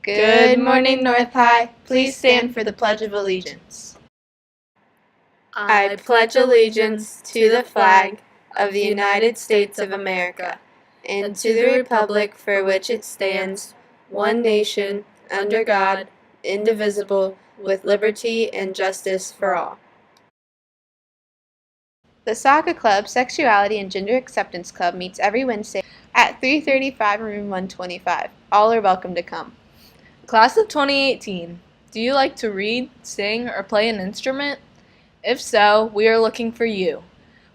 Good morning, North High. Please stand for the Pledge of Allegiance. I pledge allegiance to the flag of the United States of America and to the republic for which it stands, one nation, under God, indivisible, with liberty and justice for all. The Saga Club Sexuality and Gender Acceptance Club meets every Wednesday at 3:35 in room 125. All are welcome to come. Class of 2018, do you like to read, sing, or play an instrument? If so, we are looking for you.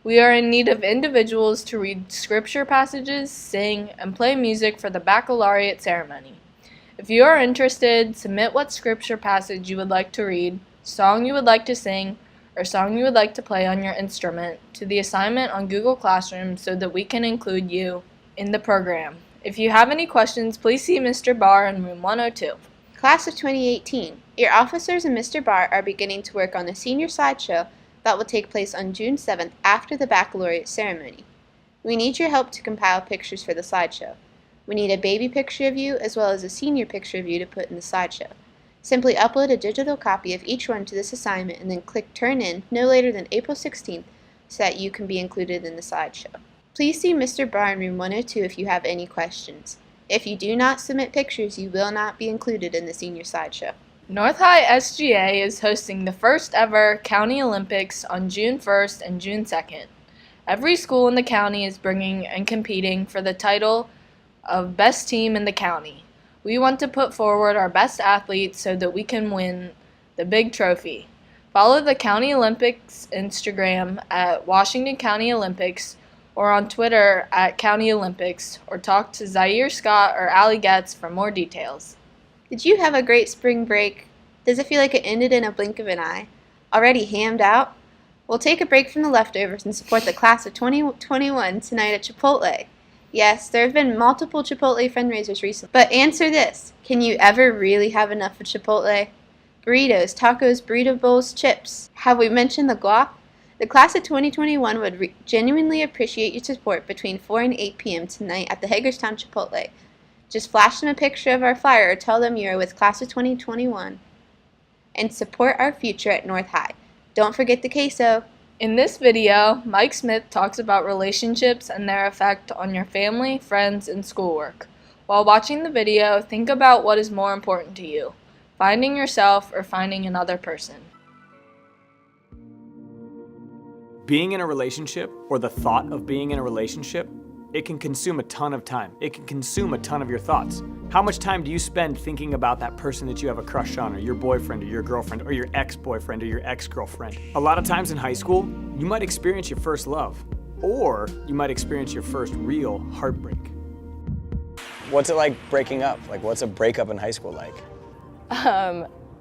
We are in need of individuals to read scripture passages, sing, and play music for the baccalaureate ceremony. If you are interested, submit what scripture passage you would like to read, song you would like to sing, or song you would like to play on your instrument to the assignment on Google Classroom so that we can include you in the program. If you have any questions, please see Mr. Barr in room 102. Class of 2018, your officers and Mr. Barr are beginning to work on the senior slideshow that will take place on June 7th after the baccalaureate ceremony. We need your help to compile pictures for the slideshow. We need a baby picture of you as well as a senior picture of you to put in the slideshow. Simply upload a digital copy of each one to this assignment and then click Turn In no later than April 16th so that you can be included in the slideshow. Please see Mr. Barr in room 102 if you have any questions. If you do not submit pictures, you will not be included in the senior slideshow. North High SGA is hosting the first ever County Olympics on June 1st and June 2nd. Every school in the county is bringing and competing for the title of Best Team in the County. We want to put forward our best athletes so that we can win the big trophy. Follow the County Olympics Instagram at Washington County Olympics or on Twitter at County Olympics, or talk to Zaire Scott or Allie Getz for more details. Did you have a great spring break? Does it feel like it ended in a blink of an eye? Already hammed out? We'll take a break from the leftovers and support the class of 2021 tonight at Chipotle. Yes, there have been multiple Chipotle fundraisers recently. But answer this, can you ever really have enough of Chipotle? Burritos, tacos, burrito bowls, chips. Have we mentioned the guac? The class of 2021 would genuinely appreciate your support between 4 and 8 p.m. tonight at the Hagerstown Chipotle. Just flash them a picture of our flyer or tell them you are with class of 2021 and support our future at North High. Don't forget the queso. In this video, Mike Smith talks about relationships and their effect on your family, friends, and schoolwork. While watching the video, think about what is more important to you, finding yourself or finding another person. Being in a relationship, or the thought of being in a relationship, it can consume a ton of time. It can consume a ton of your thoughts. How much time do you spend thinking about that person that you have a crush on, or your boyfriend, or your girlfriend, or your ex-boyfriend, or your ex-girlfriend? A lot of times in high school, you might experience your first love, or you might experience your first real heartbreak. What's it like breaking up? Like, what's a breakup in high school like?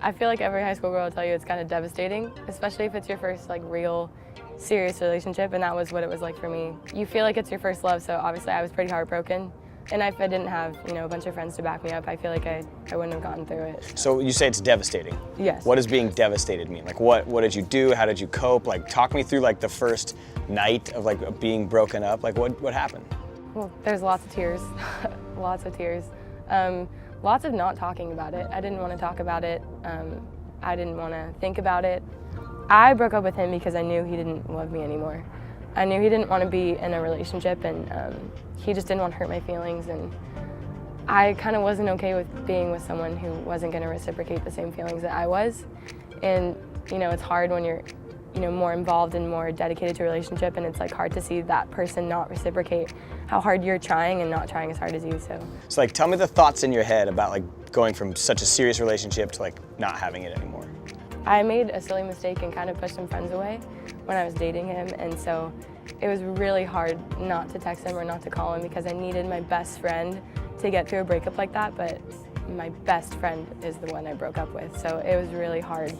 I feel like every high school girl will tell you it's kind of devastating, especially if it's your first real serious relationship, and that was what it was like for me. You feel like it's your first love, so obviously I was pretty heartbroken. And if I didn't have, a bunch of friends to back me up, I feel like I wouldn't have gotten through it. So you say it's devastating. Yes. What does being devastated mean? Like, what did you do? How did you cope? Like, talk me through the first night of being broken up. Like, what happened? Well, there's lots of tears, lots of tears. Lots of not talking about it. I didn't want to talk about it. I didn't want to think about it. I broke up with him because I knew he didn't love me anymore. I knew he didn't want to be in a relationship, and he just didn't want to hurt my feelings, and I kind of wasn't okay with being with someone who wasn't going to reciprocate the same feelings that I was. And it's hard when you're more involved and more dedicated to a relationship, and it's hard to see that person not reciprocate how hard you're trying and not trying as hard as you. So tell me the thoughts in your head about going from such a serious relationship to not having it anymore. I made a silly mistake and kind of pushed some friends away when I was dating him, and so it was really hard not to text him or not to call him because I needed my best friend to get through a breakup like that, but my best friend is the one I broke up with, so it was really hard.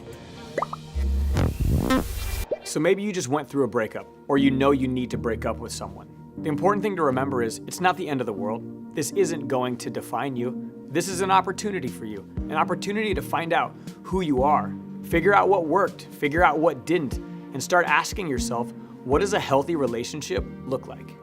So maybe you just went through a breakup, or you need to break up with someone. The important thing to remember is it's not the end of the world. This isn't going to define you. This is an opportunity for you, an opportunity to find out who you are. Figure out what worked, figure out what didn't, and start asking yourself, what does a healthy relationship look like?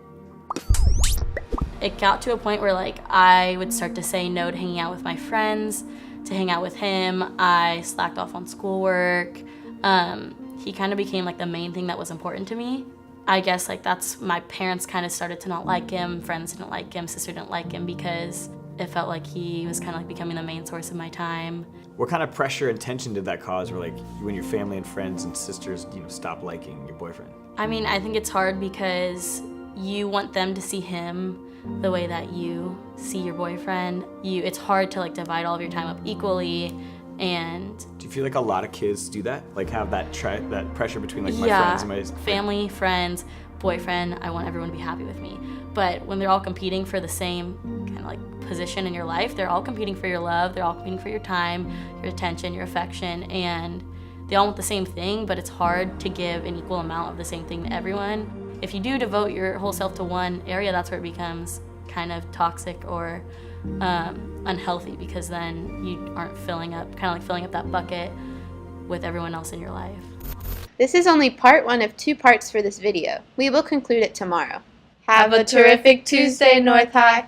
It got to a point where I would start to say no to hanging out with my friends. to hang out with him. I slacked off on schoolwork. He kind of became like the main thing that was important to me. I guess like that's, my parents kind of started to not like him, friends didn't like him, sister didn't like him because it felt like he was kind of like becoming the main source of my time. What kind of pressure and tension did that cause where like when your family and friends and sisters, stop liking your boyfriend? I mean, I think it's hard because you want them to see him the way that you see your boyfriend. It's hard to like divide all of your time up equally. And do you feel like a lot of kids do that? Like have that pressure between like my yeah, friends and my family, friends, boyfriend, I want everyone to be happy with me. But when they're all competing for the same kind of like position in your life, they're all competing for your love, they're all competing for your time, your attention, your affection, and they all want the same thing, but it's hard to give an equal amount of the same thing to everyone. If you do devote your whole self to one area, that's where it becomes kind of toxic or unhealthy, because then you aren't filling up that bucket with everyone else in your life. This is only part 1 of 2 parts for this video. We will conclude it tomorrow. Have a terrific Tuesday, North High.